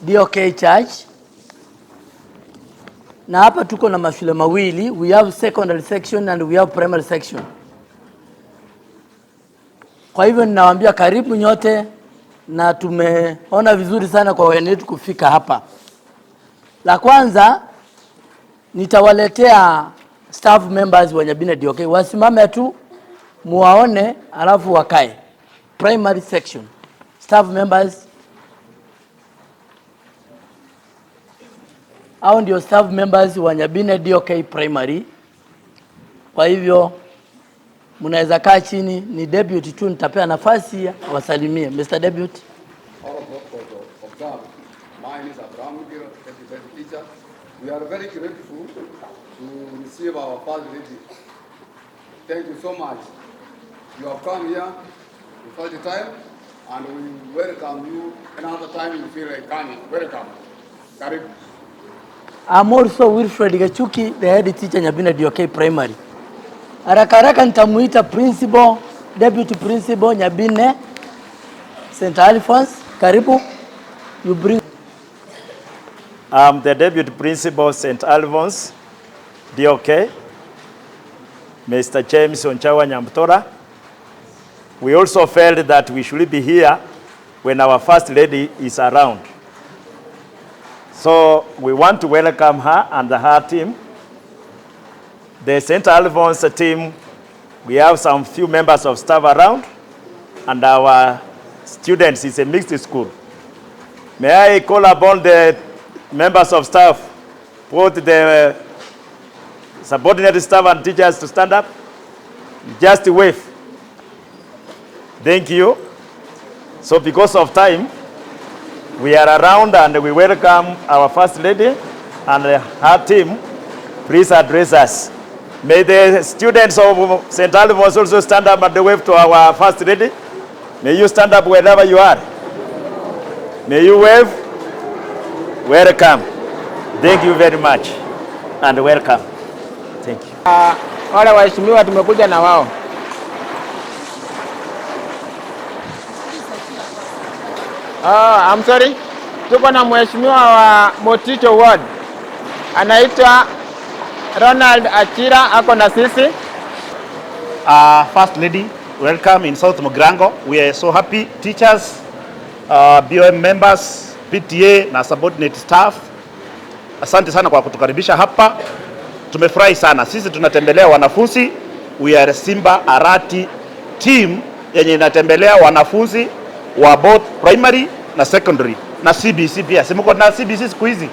DOK Church. Na hapa tuko na mashule mawili, we have secondary section and we have primary section. Kwa hivyo ninawaambia karibu nyote, na tumeona vizuri sana kwa wenetu kufika hapa. La kwanza nitawaletea staff members wa Nyabine DOK, wasimame tu muwaone alafu wakae. Primary section staff members, hao ndio staff members wa Nyabine DOK primary. Kwa hivyo mnaweza kaa chini, ni deputy tu nitapea nafasi wasalimie. Mr. Deputy. We are very grateful to receive our first lady. Thank you so much. You have come here the first time, and we welcome you another time you feel like coming. Welcome. Karibu. I'm also Wilfred Gachuki, the head teacher Nyabine DOK primary. Haraka nitamuita principal, deputy principal Nyabine St. Alphonse. Karibu. You bring. I'm the deputy principal St. Alphonse DOK, Mr. James Onchawa Nyamtora. We also felt that we should be here when our first lady is around. So we want to welcome her and her team. The St. Alphonse team, we have some few members of staff around, and our students is a mixed school. May I call upon the members of staff, both the subordinate staff and teachers, to stand up? Just wave. Thank you. So because of time, we are around and we welcome our first lady and her team. Please address us. May the students of St. Alphonse also stand up and wave to our first lady. May you stand up wherever you are. May you wave. Welcome. Thank you very much and welcome. Thank you. Wale waheshimiwa tumekuja na wao. I'm sorry. Tuko na mheshimiwa wa Moticho Ward. Anaitwa Ronald Achira, ako na sisi. First lady, welcome in South Mugirango. We are so happy. Teachers, BOM members, PTA na subordinate staff. Asante sana kwa kutukaribisha hapa. Tumefurahi sana. Sisi tunatembelea wanafunzi. We are Simba Arati team yenye inatembelea wanafunzi wa both primary na secondary na CBC pia. Si mko na CBC siku hizi?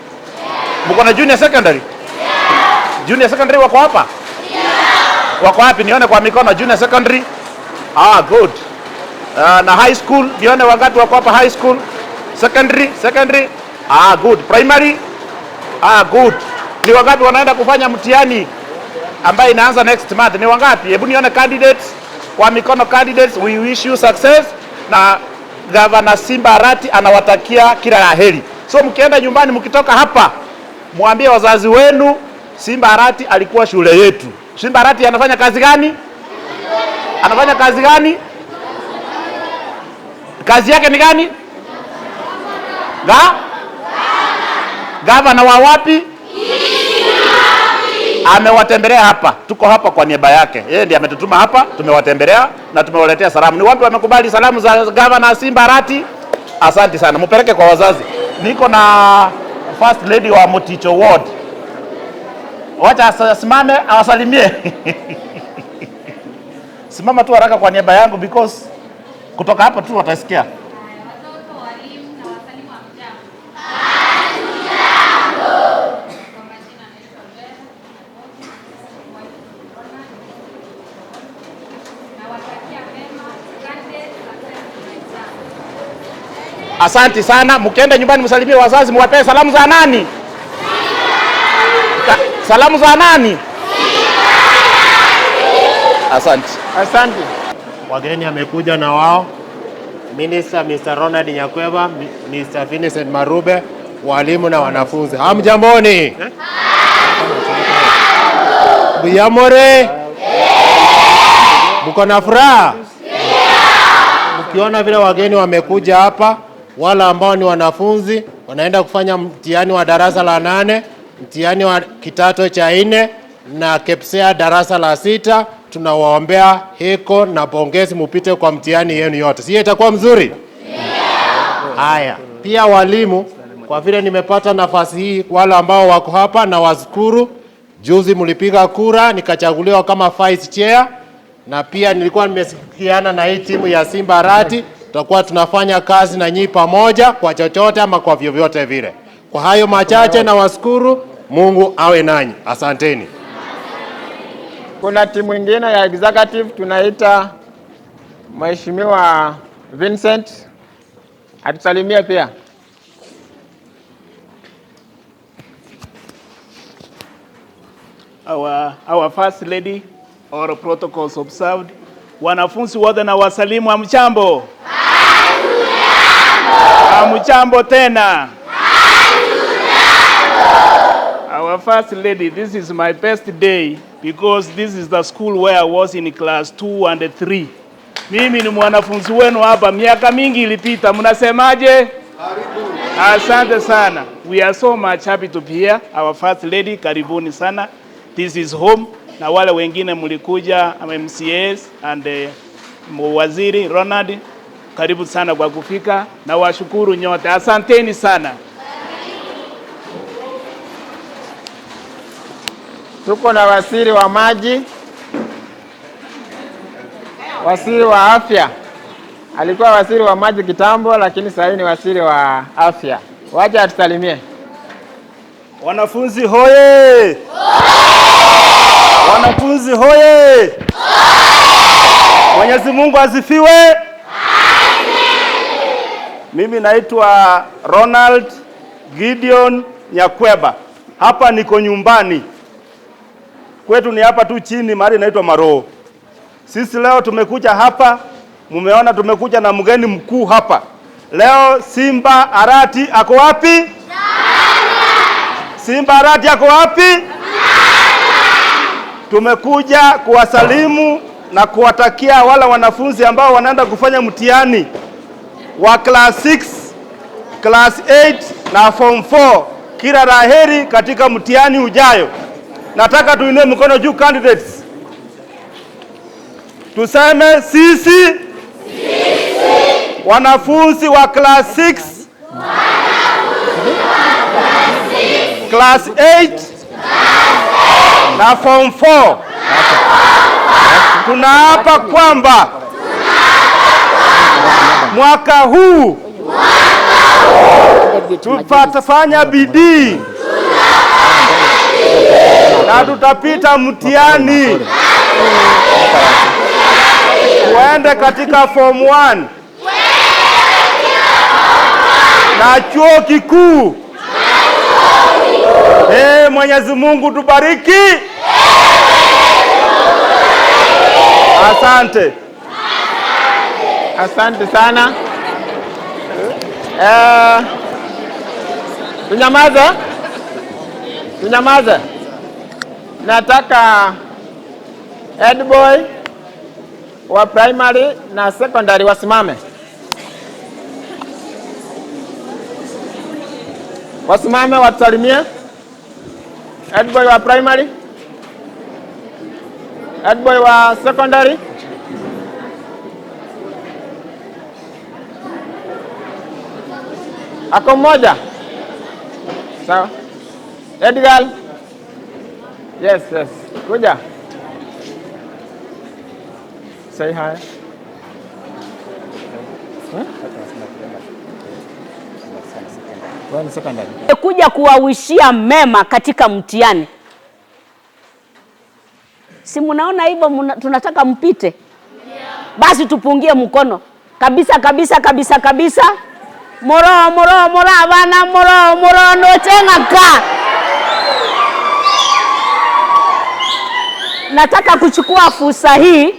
Mko na junior secondary? Junior secondary wako hapa? Wako wapi? Nione kwa mikono. Junior secondary? Good. Na high school, nione wangapi wako hapa high school? Secondary? Good. Primary? Good. Ni wangapi wanaenda kufanya mtihani ambaye inaanza next month? Ni wangapi? Hebu nione candidates kwa mikono. Candidates, we wish you success, na Governor Simba Arati anawatakia kila la heri. So mkienda nyumbani, mkitoka hapa, mwambie wazazi wenu Simba Arati alikuwa shule yetu. Simba Arati anafanya kazi gani? Anafanya kazi gani? Kazi yake ni gani? Gavana wa wapi? Amewatembelea hapa. Tuko hapa kwa niaba yake. Yeye ndiye ametutuma hapa, tumewatembelea na tumewaletea salamu. Ni wapi wamekubali salamu za Gavana Simba Arati? Asante sana. Mpeleke kwa wazazi. Niko na first lady wa Moticho Ward. Wacha asimame awasalimie. Simama tu haraka kwa niaba yangu because kutoka hapa tu watasikia. Watoto, walimu na wasalimu wa mjambo. Asante sana. Mkienda nyumbani msalimie wazazi, mwapee salamu za nani? Salamu za nani? Asante. Asante. Wageni amekuja na wao. Minister Mr. Ronald Nyakweba, Mr. Vincent Marube, walimu na wanafunzi. Hamjamboni? Buyamore? Mko na furaha? Mkiona vile wageni wamekuja hapa, wala ambao ni wanafunzi wanaenda kufanya mtihani wa darasa la 8, mtihani wa kidato cha 4 na KPSEA darasa la 6, tunawaombea heko na pongezi, mupite kwa mtihani yenu yote. Sio itakuwa mzuri? Haya, pia walimu, kwa vile nimepata nafasi hii, wale ambao wako hapa na washukuru. Juzi mlipiga kura nikachaguliwa kama vice chair, na pia nilikuwa nimesikiana na hii timu ya Simba Arati, tutakuwa tunafanya kazi na nyinyi pamoja kwa chochote ama kwa vyovyote vile. Kwa hayo machache na washukuru, Mungu awe nanyi. Asanteni. Kuna timu nyingine ya executive tunaita Mheshimiwa Vincent atusalimie pia. Our first lady, all protocols observed. Wanafunzi wote na wasalimu, hamjambo? Hamjambo tena. Our first lady, this is my best day because this is the school where I was in class 2 and 3. Mimi ni mwanafunzi wenu hapa miaka mingi ilipita. Mnasemaje? Asante sana. We are so much happy to be here. Our first lady, karibuni sana. This is home. Na wale wengine mlikuja MCAs and waziri Ronald, karibu sana kwa kufika na washukuru nyote. Asanteni sana. Tuko na waziri wa maji, waziri wa afya. Alikuwa waziri wa maji kitambo, lakini sasa ni waziri wa afya. Waje atusalimie. Wanafunzi hoye! Wanafunzi hoye! Mwenyezi Mungu asifiwe. Mimi naitwa Ronald Gideon Nyakweba. Hapa niko nyumbani. Kwetu ni hapa tu chini, mahali naitwa Maro. Sisi leo tumekuja hapa, mumeona tumekuja na mgeni mkuu hapa. Leo Simba Arati ako wapi? Simba Arati ako wapi? Tumekuja kuwasalimu na kuwatakia wale wanafunzi ambao wanaenda kufanya mtihani wa class 6, class 8 na form 4 kila laheri katika mtihani ujayo. Nataka tuinue mkono juu candidates. Tuseme sisi wanafunzi wa class 6, class 8 na form 4 tunaapa kwamba mwaka huu tutafanya bidii na tutapita mtihani tuende katika form 1 na chuo kikuu. Mwenyezi Mungu tubariki. Asante. Asante sana. Tunyamaze. Nataka head boy wa primary na secondary wasimame. Wasimame watusalimie. Head boy wa primary, head boy wa secondary. Ako mmoja? Sawa. Head girl. Yes. Kuja. Say hi. Kuja kuwawishia mema katika mtihani. Si mnaona hivyo tunataka mpite? Basi tupungie mkono. Kabisa. moro abana moro no tengaka. Nataka kuchukua fursa hii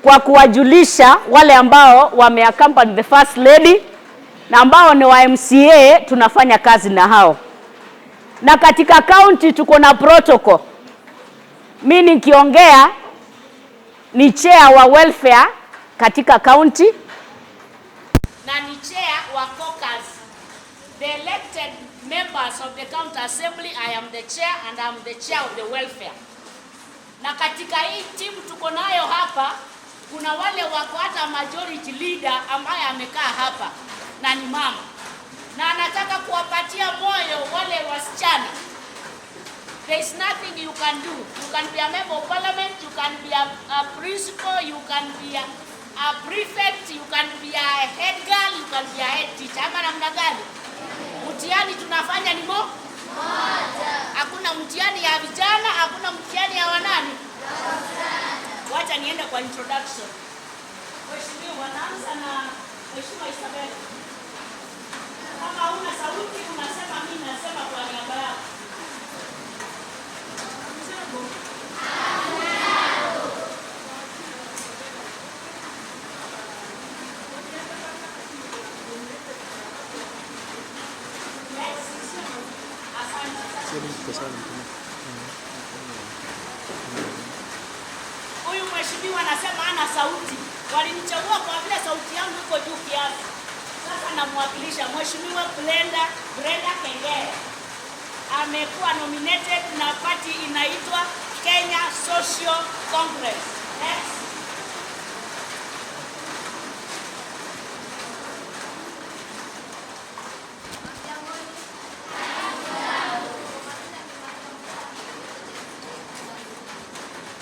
kwa kuwajulisha wale ambao wameaccompany the First Lady na ambao ni wa MCA, tunafanya kazi na hao. Na katika county tuko na protocol. Mimi nikiongea ni chair wa welfare katika county na ni chair wa caucus. The elected members of the county assembly, I am the chair and I am the chair of the welfare. Na katika hii timu tuko nayo hapa, kuna wale wako hata majority leader ambaye amekaa hapa na ni mama. Na anataka kuwapatia moyo wale wasichana. There is nothing you can do. You can be a member of parliament, you can be a principal, you can be a prefect, you can be a head girl, you can be a head teacher. Ama namna gani? Mtihani tunafanya ni moja. Hakuna mtihani ya vijana, hakuna mtihani ya wanani. Wacha niende kwa introduction. Mheshimiwa, wanaanza na Mheshimiwa Isabel. Kama una sauti unasema, mimi nasema kwa niaba yako. Huyu mheshimiwa anasema ana sauti. Walinichagua kwa vile sauti yangu iko juu kiasi. Sasa namwakilisha Mheshimiwa Brenda Kengere. Amekuwa nominated na party inaitwa Kenya Social Congress. Next.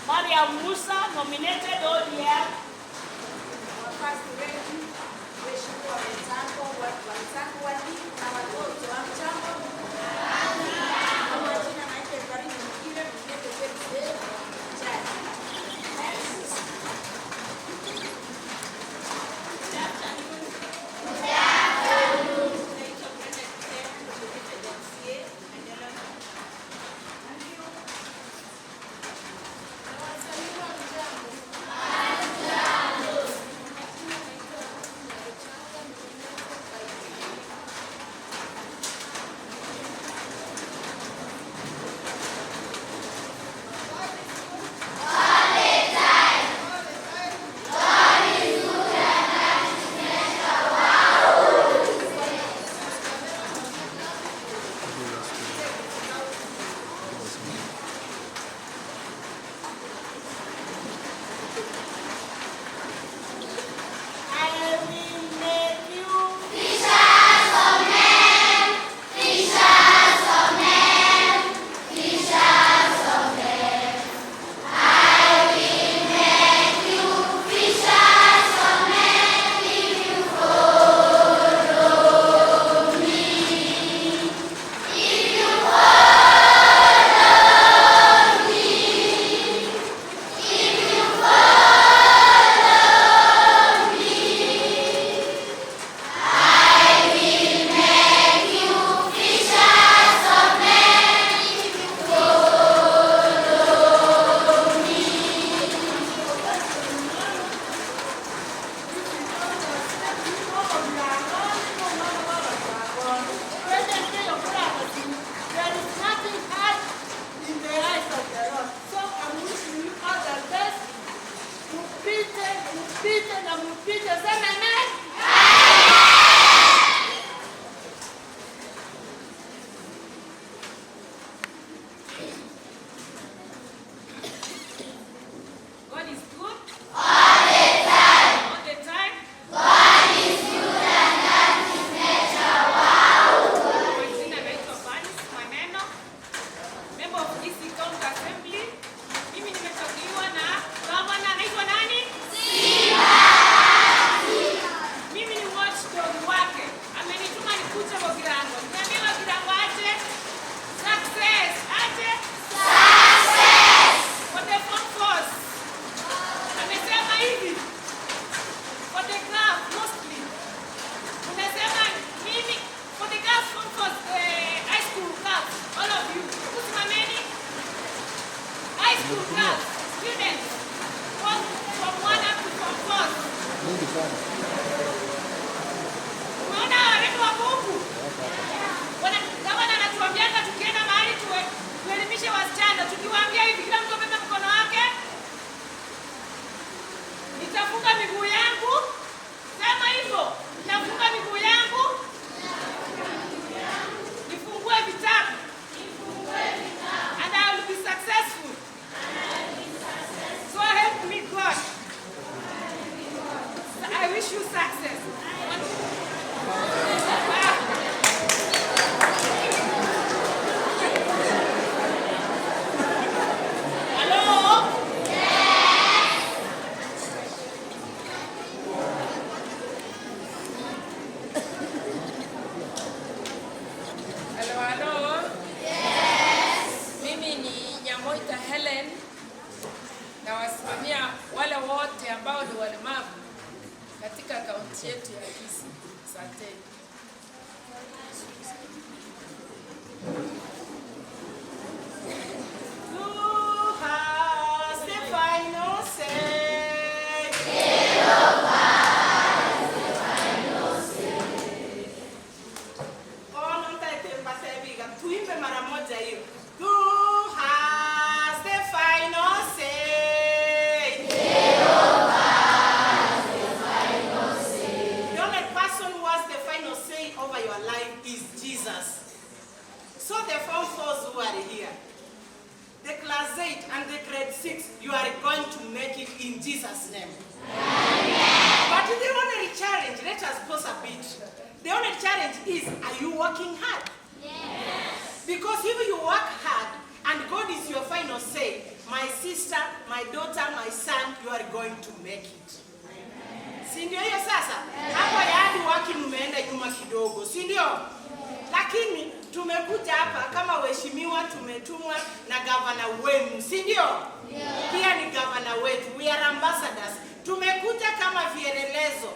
Maria Musa nominated ODM. First Lady, Mheshimiwa wenzangu, walimu na watoto wa mchango. Majina naitwa Karimu Mkire, mwenyewe students from 1 up to form 4. Unaona walimu wa Mungu. Gavana anatuambianga tukienda mahali tuelimishe wasichana, tukiwaambia hivi kila mtu abebe mkono wake. Nitafunga miguu yangu. Sema hivyo. Nitafunga miguu yangu. Nifungue vitabu. And I will be successful. So help me God. I wish you success. Nawasimamia wale wote ambao ni walemavu katika kaunti yetu ya Kisii. Asante. Tuimbe mara moja hiyo. So the form 4s who are here, the class 8 and the grade 6, you are going to make it in Jesus' name. But the only challenge, let us pause a bit. The only challenge is, are you working hard? Yes. Because if you work hard and God is your final say, my sister, my daughter, my son, you are going to make it. Si ndio hiyo sasa? Hapo yaani waki mmeenda nyuma kidogo, si ndio? Lakini tumekuja hapa kama waheshimiwa, tumetumwa na gavana wenu, si ndio? Pia ni gavana wetu. We are ambassadors. Tumekuja kama vielelezo.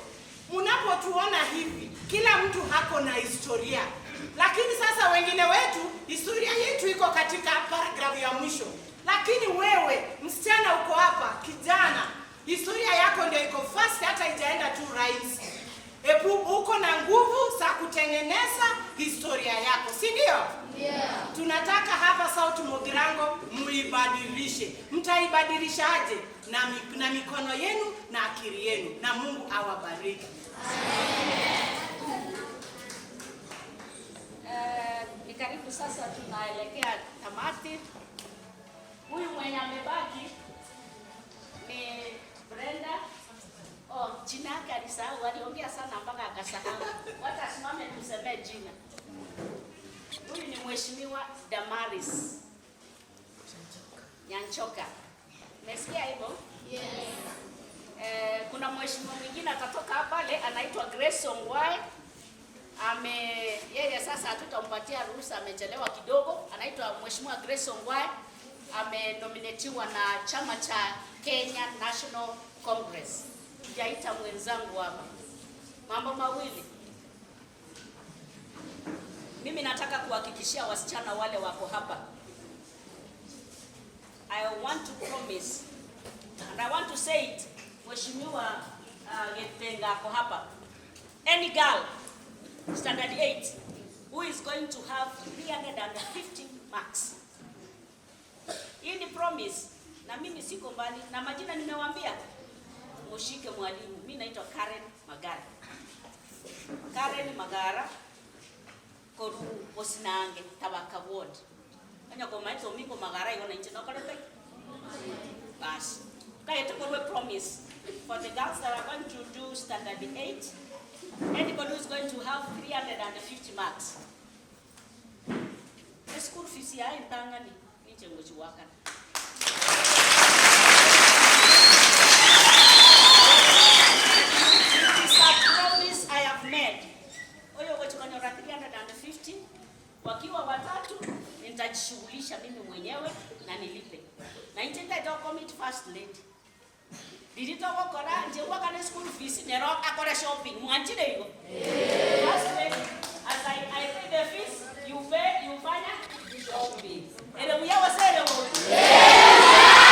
Mnapotuona hivi, kila mtu hako na historia. Lakini sasa wengine wetu, historia yetu iko katika paragraph ya mwisho. Lakini wewe, msichana uko hapa, kijana, historia yako ndio iko fast, hata ijaenda tu rhymes. Uko na nguvu za kutengeneza historia yako, si ndio? Yeah. Tunataka hapa South Mugirango muibadilishe. Mtaibadilishaje? Na mikono yenu na akili yenu, na Mungu awabariki. Ni karibu sasa tunaelekea tamati. Huyu mwenye amebaki ni Brenda. Jina yake alisahau, aliongea sana mpaka akasahau. Wacha asimame tuseme jina. Huyu ni Mheshimiwa Damaris Nyanchoka. Umesikia hivyo? Yes. Kuna mheshimiwa mwingine atatoka hapa pale anaitwa Grace Ongwae. Yeye sasa hatutampatia ruhusa, amechelewa kidogo. Anaitwa Mheshimiwa Grace Ongwae. Amenominatiwa na chama cha Kenya National Congress. Jaita mwenzangu hapa. Mambo mawili. Mimi nataka kuhakikishia wasichana wale wako hapa. I want to promise and I want to say it. Mheshimiwa Getenga ako hapa. Any girl standard 8 who is going to have 350 marks. Hii ni promise na mimi siko mbali na majina nimewaambia. Mushike mwalimu. Mimi naitwa Karen Magara. Karen Magara koru osinange tabaka ward. Kanya kwa maito miko Magara yona nje na kale pai. Bas. Kaya tukowe promise for the girls that are going to do standard 8. Anybody who is going to have 350 marks. The school fees ya intangani niche mchiwaka. Wakiwa watatu nitajishughulisha mimi mwenyewe na nilipe. Na intenda ito commit first lady. Dilito wakora nje wakane school fees nero akora shopping mwanchile hiyo. First lady, as I pay the fees, you fanya shopping. Ele uyawa sele wo.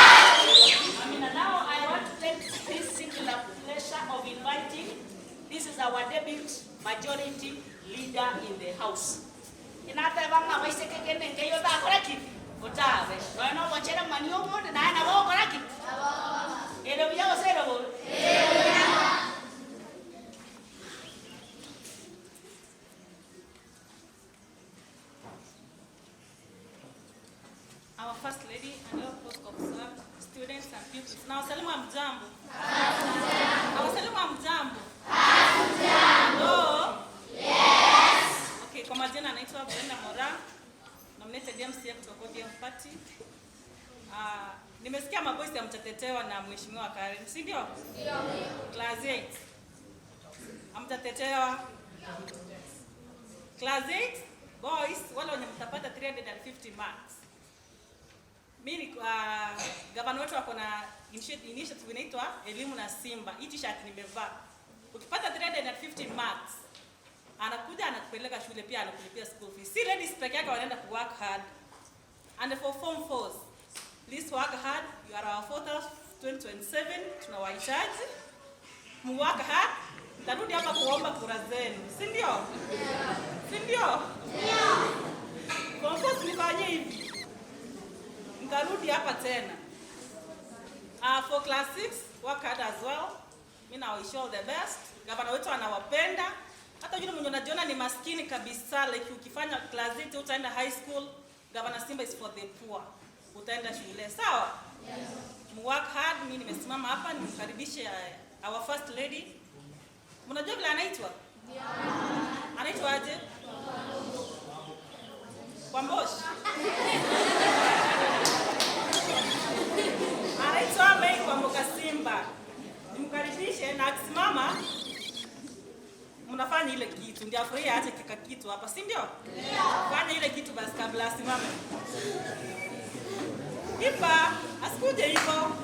Nimesikia mabosi amtatetewa na mheshimiwa Karen, si ndio? Ndio. Class 8. Amtatetewa. Class 8 boys wale wenye mtapata 350 marks. Mimi gavana wetu wako na initiative inaitwa elimu na Simba. Hii t-shirt nimevaa. Ukipata 350 marks, anakuja anakupeleka shule pia anakulipia school fees. Si ladies peke yake wanaenda ku work hard. And for form 4s, please work hard. You are our 4th 2027. Tunawahitaji. Mu work hard. Mtarudi hapa kuomba kura zenu. Si ndio? Yeah. Si ndio? Yeah. Form 4 nifanye hivi. Mtarudi hapa tena. For class 6, work hard as well. Mimi na wish all the best. Gavana wetu anawapenda. Hata yule mwenye unajiona ni maskini kabisa, like ukifanya class 8 utaenda high school, Gavana Simba is for the poor. Utaenda shule, sawa? Yes. Work hard. Mimi nimesimama hapa nimkaribishe our first lady. Mnajua vile anaitwa? Yeah. Anaitwa aje? Kwambosh. Anaitwa May Kwamboka Simba. Nimkaribishe na akisimama mnafanya ile kitu. Ndio afurahi aache kika kitu hapa, si ndio? Yeah. Fanya ile kitu basi kabla asimame. Ipa, asikuje hivyo.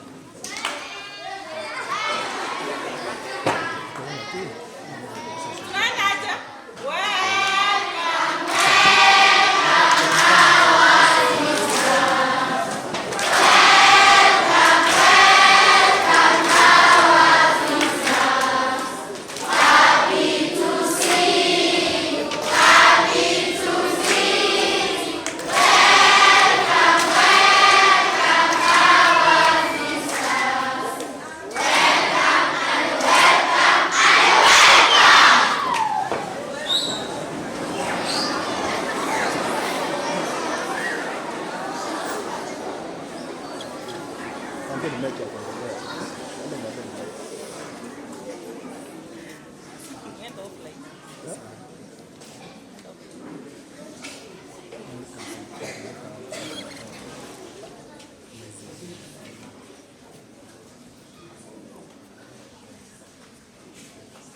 Tunaenda aje?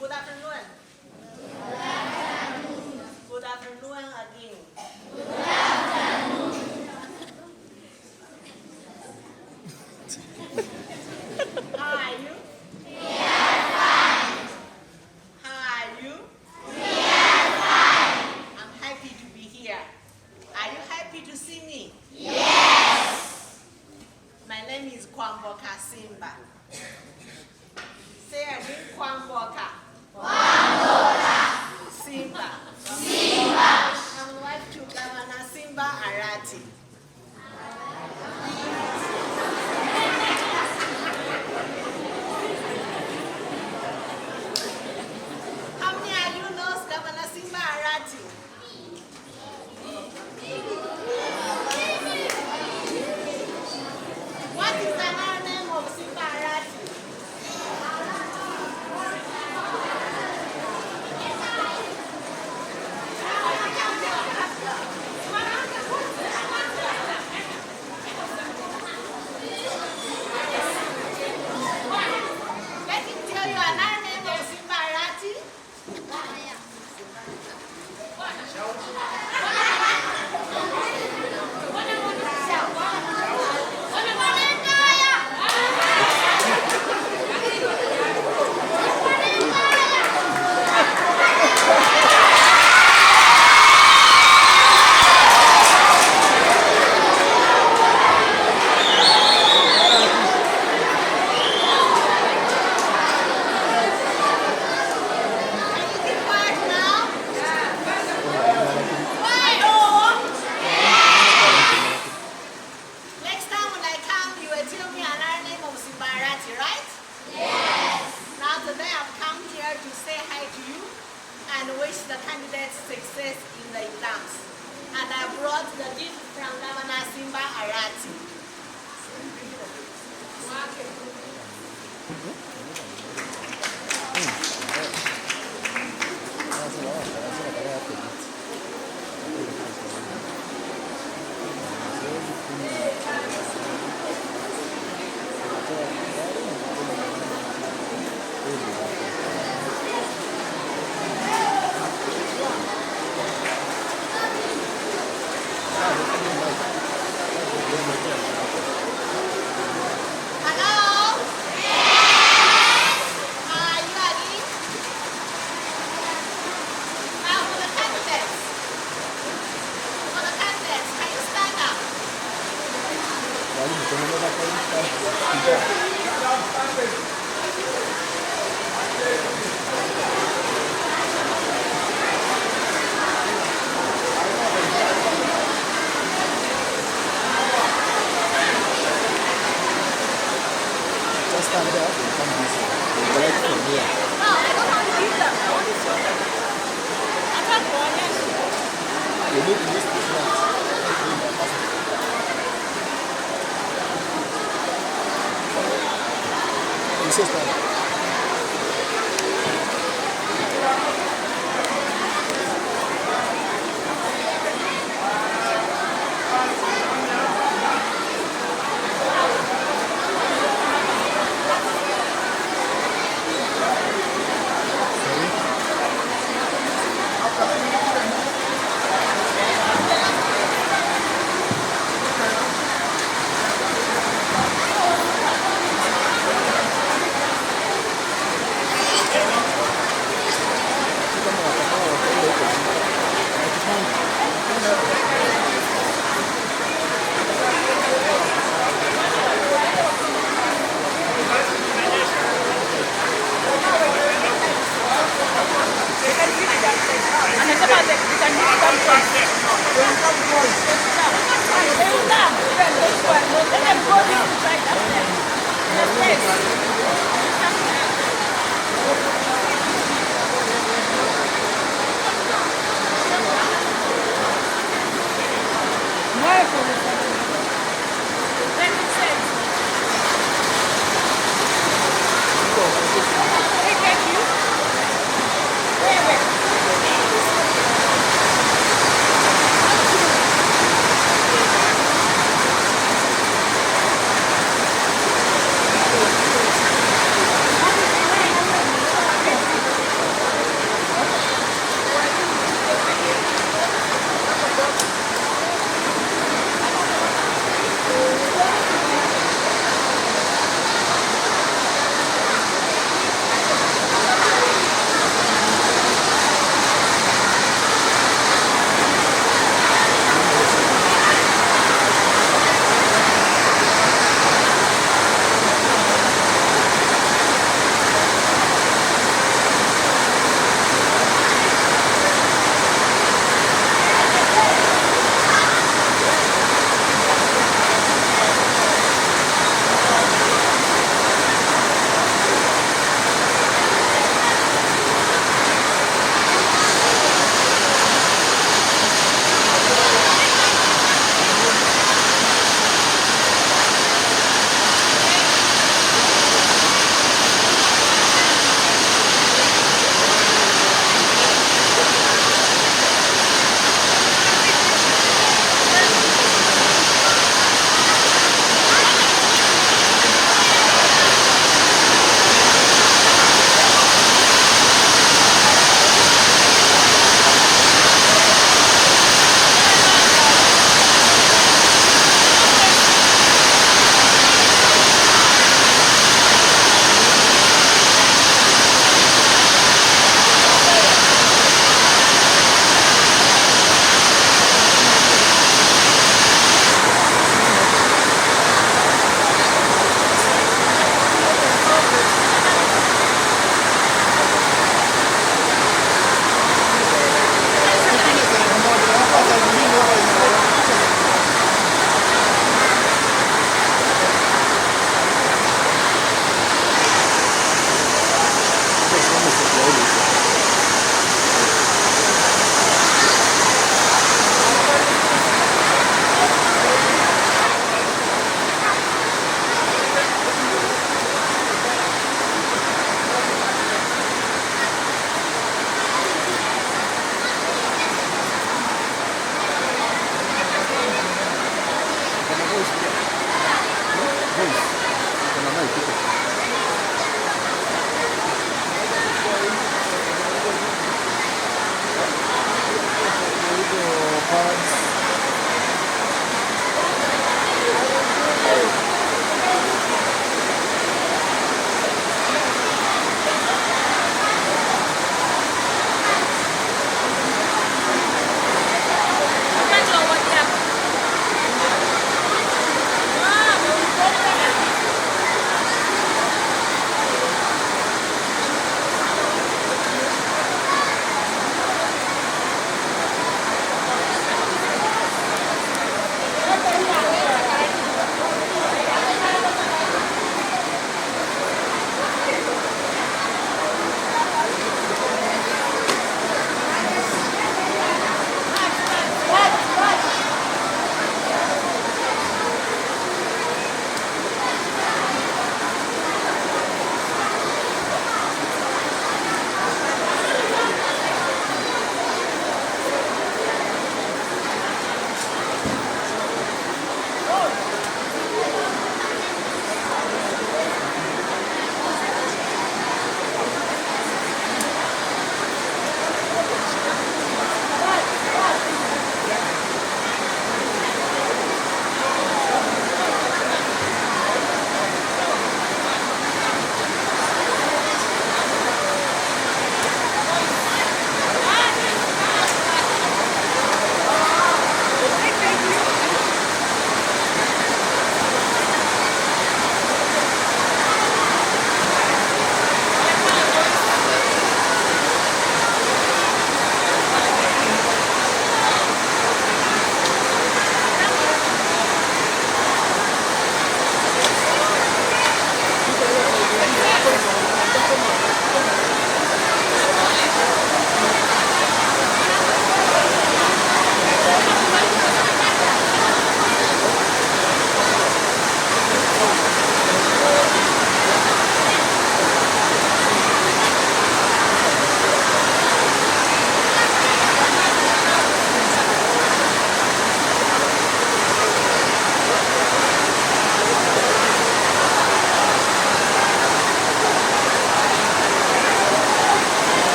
Good afternoon. Good afternoon again. How are you? We are fine. How are you? We are fine. I'm happy to be here. Are you happy to see me? Yes. My name is Kwamboka Simba. Say again, Kwamboka. Kwamboka. Simba. Simba. I'm wife to Governor Simba Arati. How many of you knows Governor Simba Arati? What is the name of Simba Arati? Let him tell you another name of Simba Arati. Next time when I come, you will tell me another name of Simba Arati, right? Yes. Now today I've come here to say hi to you and wish the candidates success in the exams. And I brought the gift from Governor Simba Arati.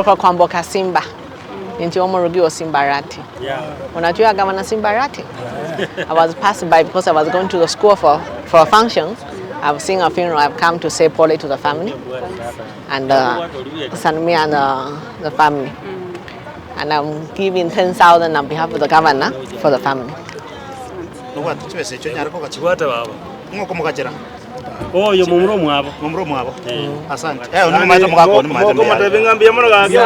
Kwa Kwamboka Simba. Into Omorogio Simba Arati. Yeah. Unajua Governor Simba Arati? I was passing by because I was going to the school for a function. I've seen a funeral. I've come to say poorly to the family and me and the family. And I'm giving 10,000 on behalf of the governor for the family. Oh, yo mumro mwabo. Mumro mwabo. Asante. Unumaita mukako ni maita. Mukako matebinga mbia mono gake.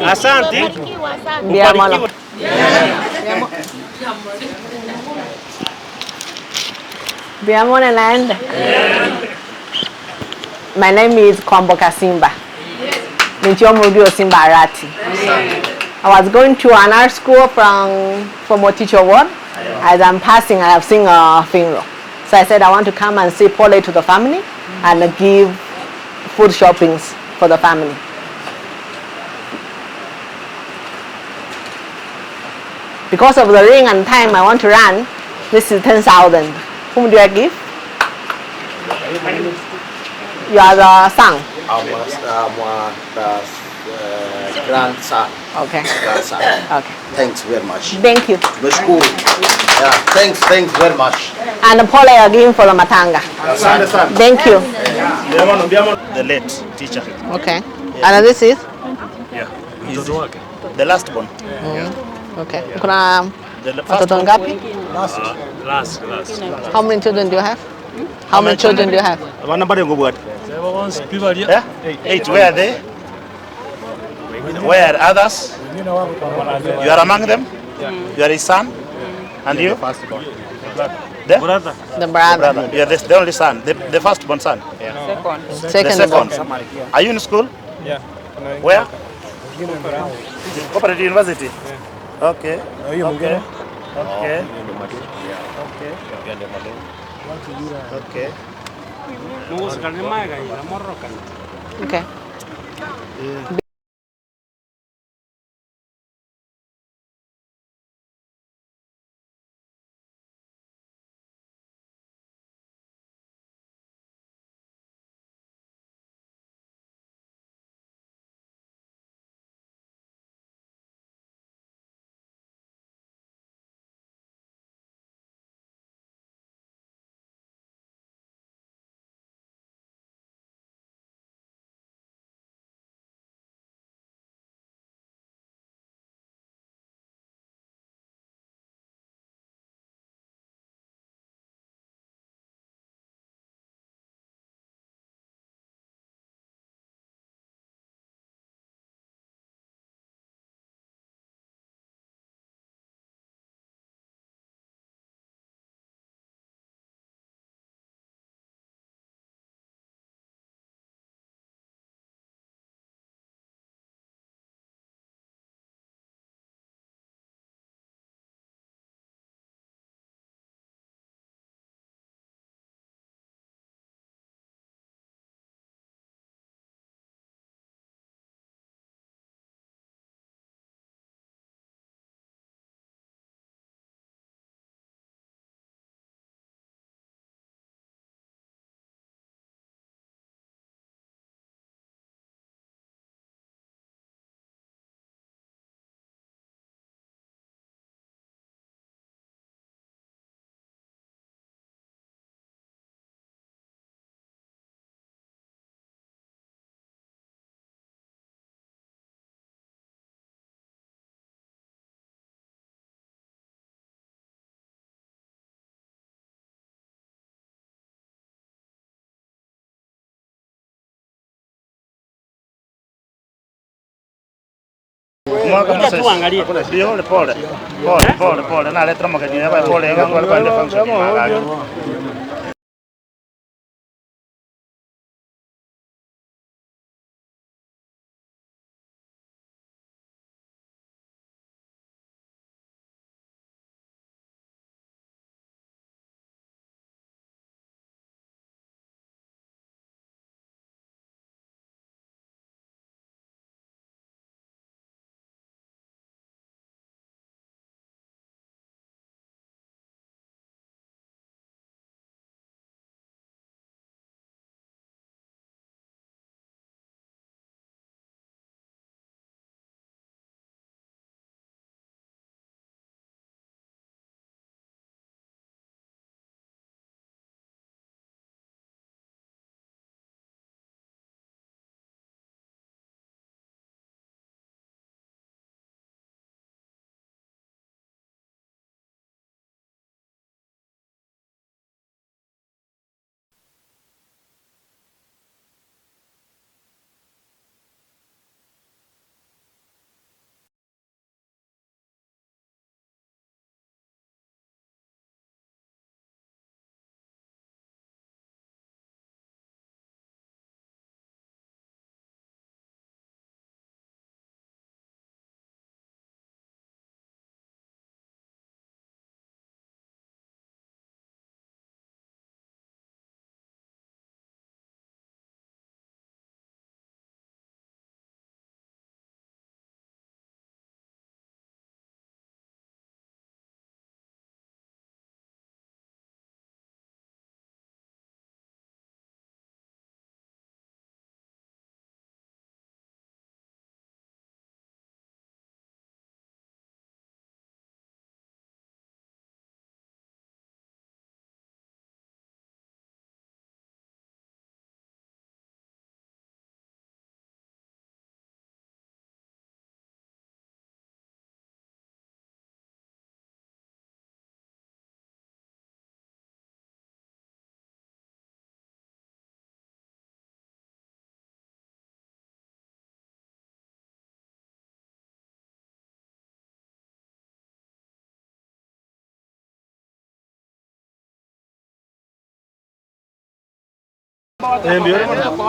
Asante. Mbia mono. Mbia mono naenda. My name is Kwamboka Simba. Nintiomurugio Simba Arati. I was going to another school from Moticho Ward. As I'm passing, I have seen a funeral. So I said I want to come and say poorly to the family and give food shoppings for the family. Because of the ring and time I want to run, this is 10,000. Whom do I give? You are the son. I'm the grandson. Okay. Grandson. Okay. Thanks very much. Thank you. Yeah, thanks very much. And the pole I give for the matanga. Thank you. The late teacher. Okay. And this is? Yeah. The last one. Okay. Kuna watoto ngapi? Last. How many children do you have? How many children do you have? Yeah? 8. Where are they? Where are others? You are among them? You are his son? And you? The brother. The brother. You are the only son. The firstborn son? Second. The second. Are you in school? Yeah. Where? Cooperative University? Yeah. Okay. Okay. Okay. Okay. Okay. Pole. Na letra magani hapa pole. Kwa function.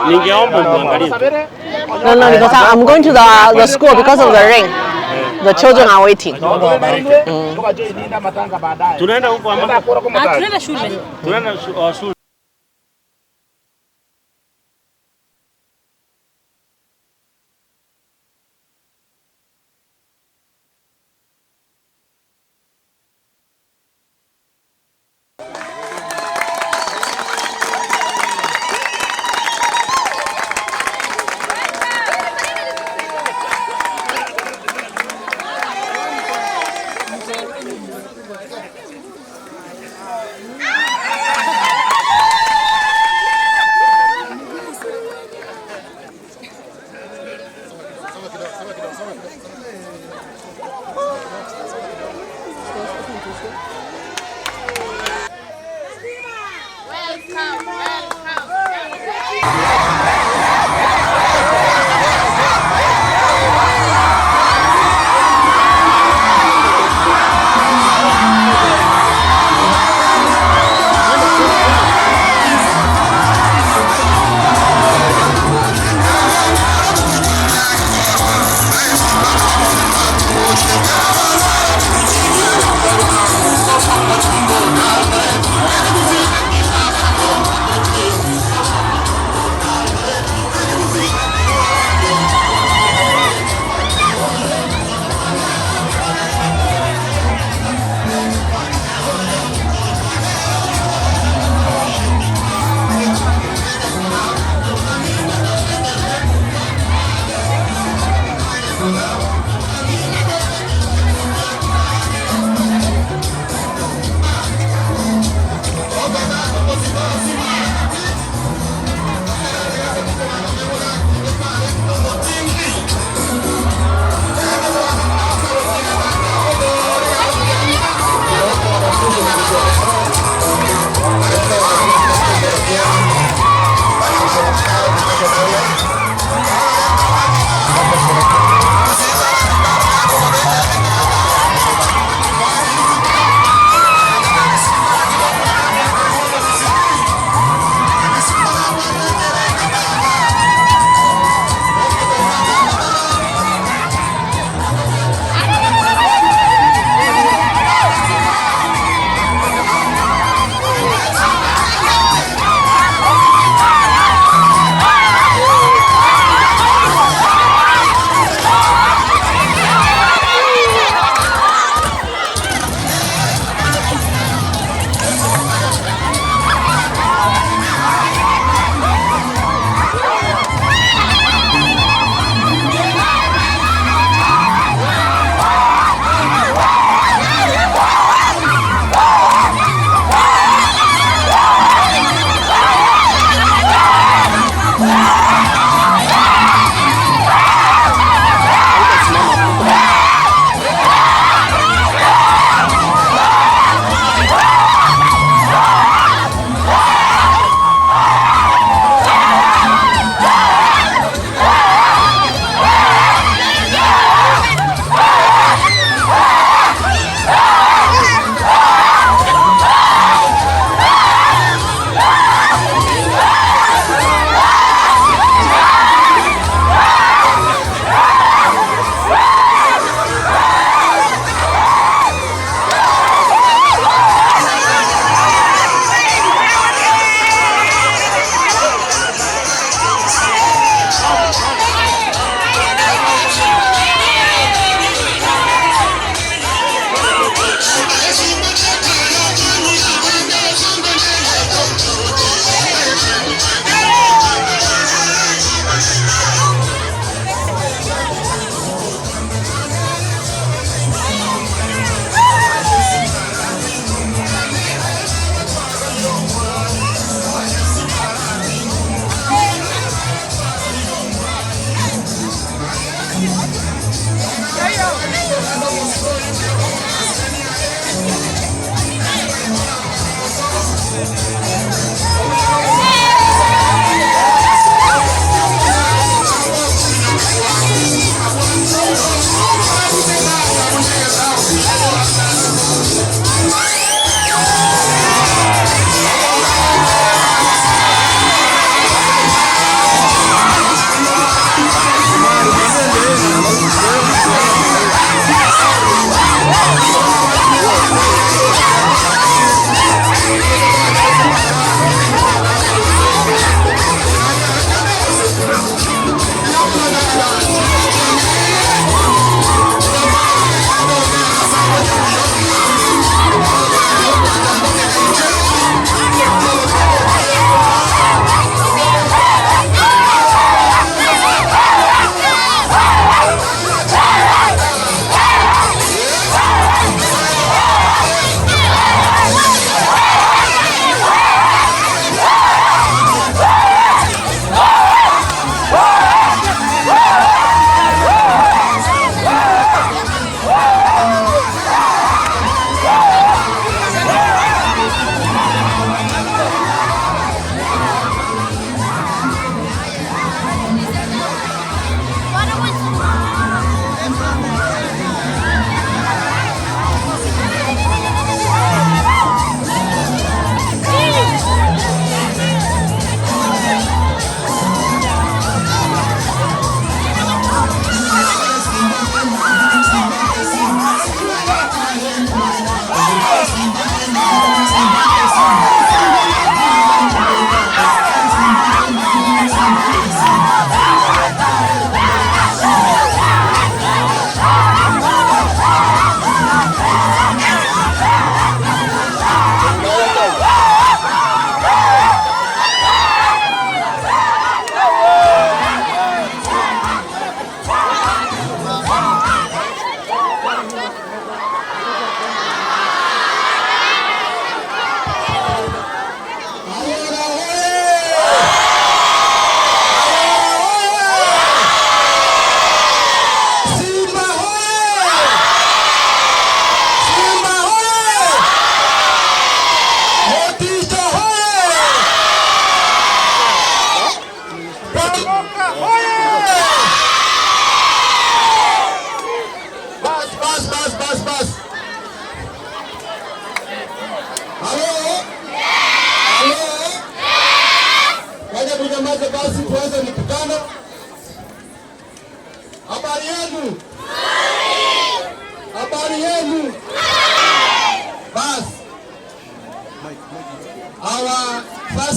Ningeomba muangalie. No, because I'm going to the school because of the rain. The children are waiting. Tunaenda huko ama? Tunaenda shule. Tunaenda shule.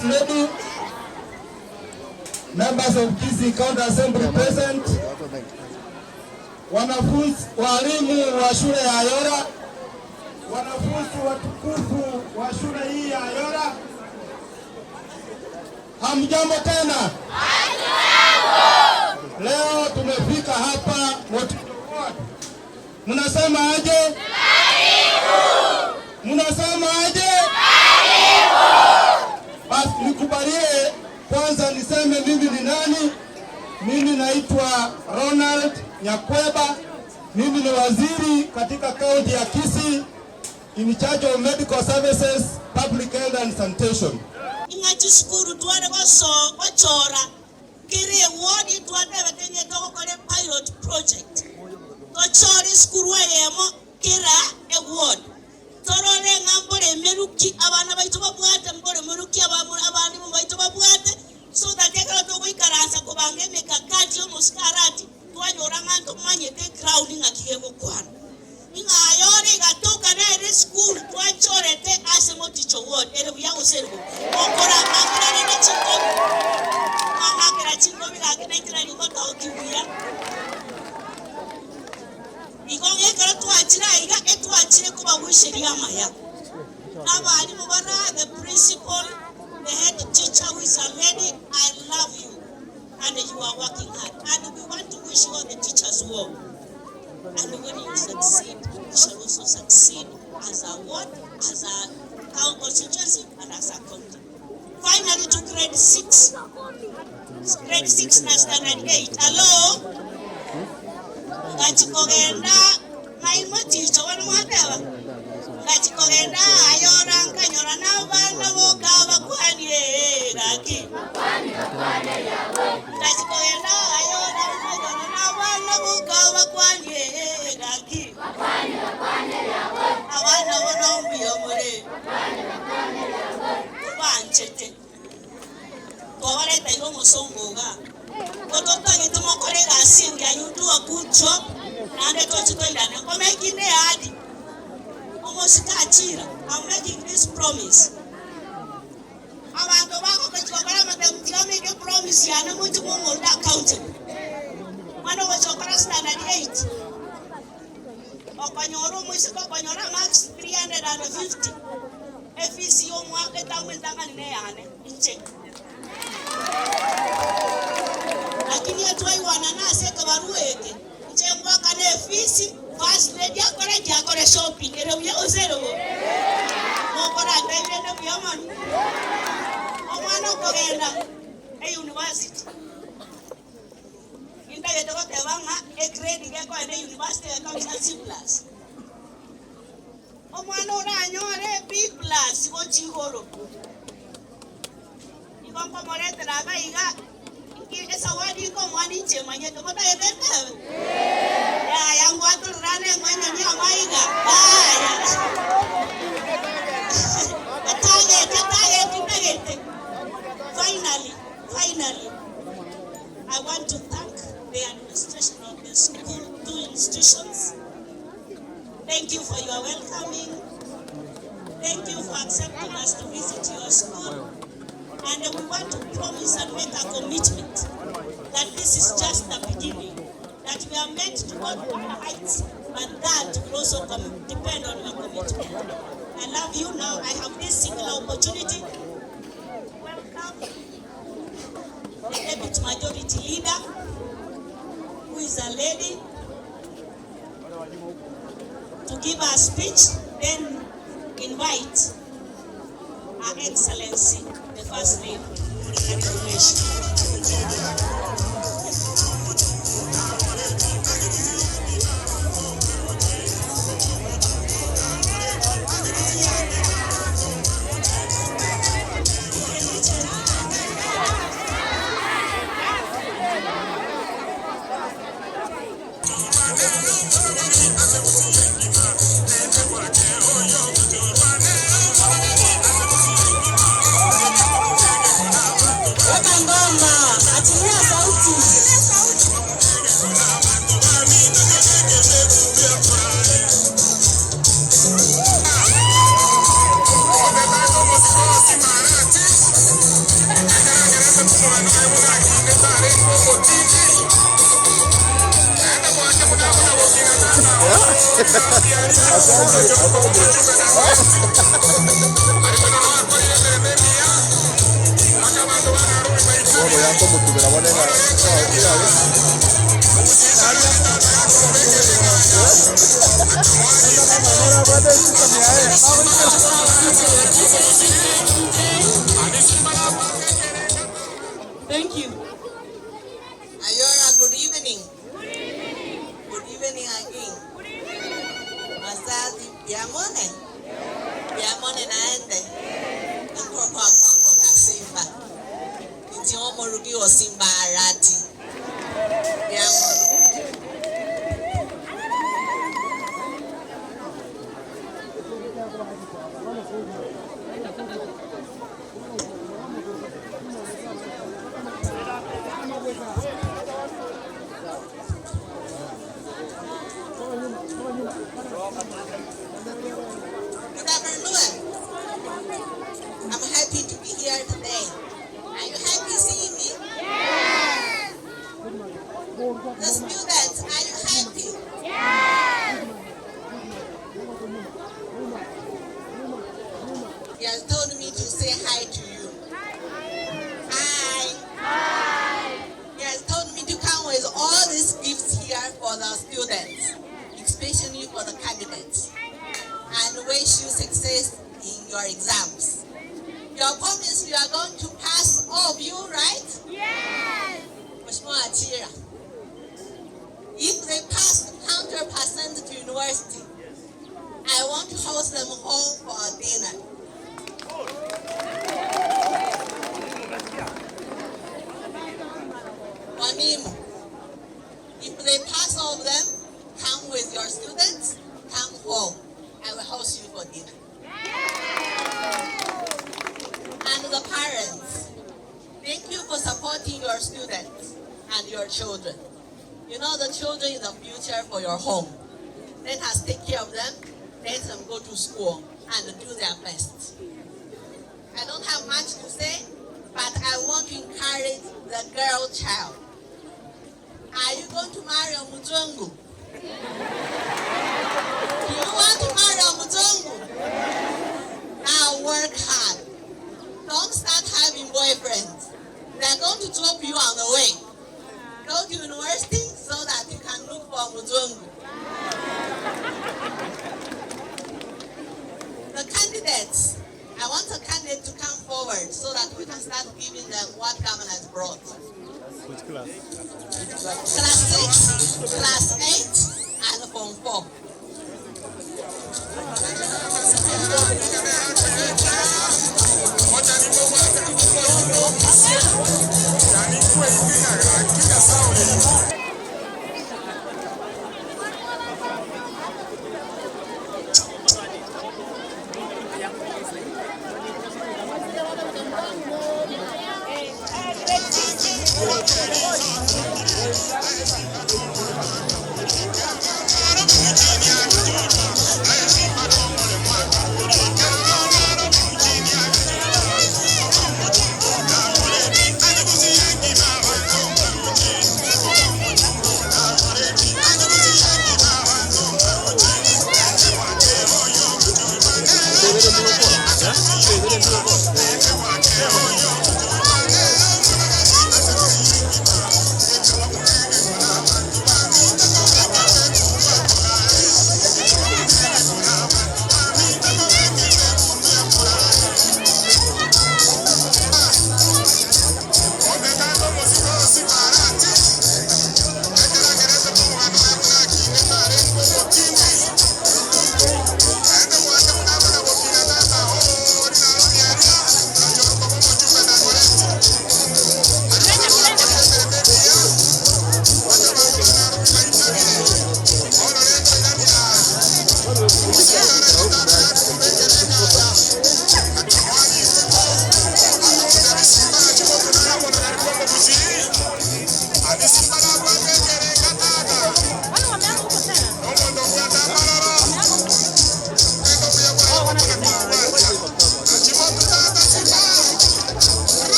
First Lady, members of Kisii County Assembly present, wanafunzi, walimu wa shule ya Ayora, wanafunzi watukufu wa shule hii ya Ayora, hamjambo tena? Leo tumefika hapa mnasema aje? Mnasema aje? Basi nikubalie kwanza niseme mimi ni nani. Mimi naitwa Ronald Nyakweba. Mimi ni waziri katika kaunti ya Kisii, in charge of medical services, public health and sanitation. Ingachi skuru tuwane wachora kiri wodi tuwane watenye toko kore pilot project. Tochori skuru wayemo kira ward. Torore ngambore meruki abana baitu babuate mbore meruki abandi mu baitu babuate so that ekala to kuikarasa kubange mekakati yo muskarati twanyora nganto manyete crowd ngakiyego kwana. Inga Ayora gatoka na ere school twachorete ase moticho ward ere buyago sergo okora makira ne chingo makira chingo bilage na kira ni kota okibuya igonge kara twachira iga etwachire kuba wisheria maya abali mubara the principal, the head teacher who is a lady. I love you and you are working hard and we want to wish you all the teachers well. And when you succeed, you shall also succeed as a ward, as a town constituency, and as a county. Finally, to grade 6. Grade 6 na standard 8. Hello? Ngachikogenda, maimaticho, wanu mwatewa? Ngachikogenda, Ayora, nkanyora na wana wokawa kwanye, gaki. Ngachikogenda, Ayora, nkanyora na wana wokawa kwanye, gaki. Awana wonombi yomore. Tubanchete. Tuwareta iwo musongoga. Kotoka gitumo korega asingi ayudu akucho. Nande tochitoindane. Komekine hadi. Omosikachira. I'm making this promise. Abantu bako kachokora matamtia make promise yana mutu mumo nda accountable. Mwana wachokora standard 8. Okanyoro mwisi kanyora max 350. FCO mwake tamu ndangani ne yane nche. Lakini atwai wana na seka barueke. Nche mwaka ne FCO First Lady akore shopping ere uya ozero. Mokora ndende ne buyamani. Omwana okogenda university. Inda yetoko tebanga grade ngeko ene university accountancy plus. Omwana oranyore B+ gochigoro. Ikompa morete raba iga ikige sawadi ko mwani chemanye to kota yetete. Ya yangu aturane mwenye ni amaiga. Target. Finally, I want to thank the administration of the school, 2 institutions. Thank you for your welcoming. Thank you for accepting us to visit your school. And we want to promise and make a commitment that this is just the beginning, that we are meant to go to other heights, but that will also depend on your commitment. I love you. Now I have this singular opportunity. Welcome the deputy majority leader, who is a lady, to give her speech, then invite Her Excellency, the First Lady. Thank you. Ayora, good evening. Good evening again. Masadi, Biamone. Biamone naende. Kwa Kwamboka Simba. Nti omorugi o Simba Arati. Biamone. Good afternoon. I'm happy to be here today. Are you happy seeing me? Yes. The students, are you happy? Yes. He has told me to say hi to you. Hi. Hi. He has told me to come with all these gifts here for the students, especially for the candidates, and wish you success in your exams. You promise you are going to pass all of you, right? Yes. Mheshimiwa Achira, if they pass 100% to university, I want to host them home for a dinner. Wamimu, if they pass all of them, come with your students, come home. I will host you for dinner. And the parents, thank you for supporting your students and your children. You know the children is the future for your home. Let us take care of them, let them go to school and do their best. I don't have much to say, but I want to encourage the girl child. Are you going to marry a Muzungu? Do you want to marry a Muzungu? Now work hard. Don't start having boyfriends. They're going to drop you on the way. Go to university so that you can look for a Muzungu. The candidates, I want a candidate to come forward so that we can start giving them what government has brought. Which class? Class 6, class 8, and Form 4.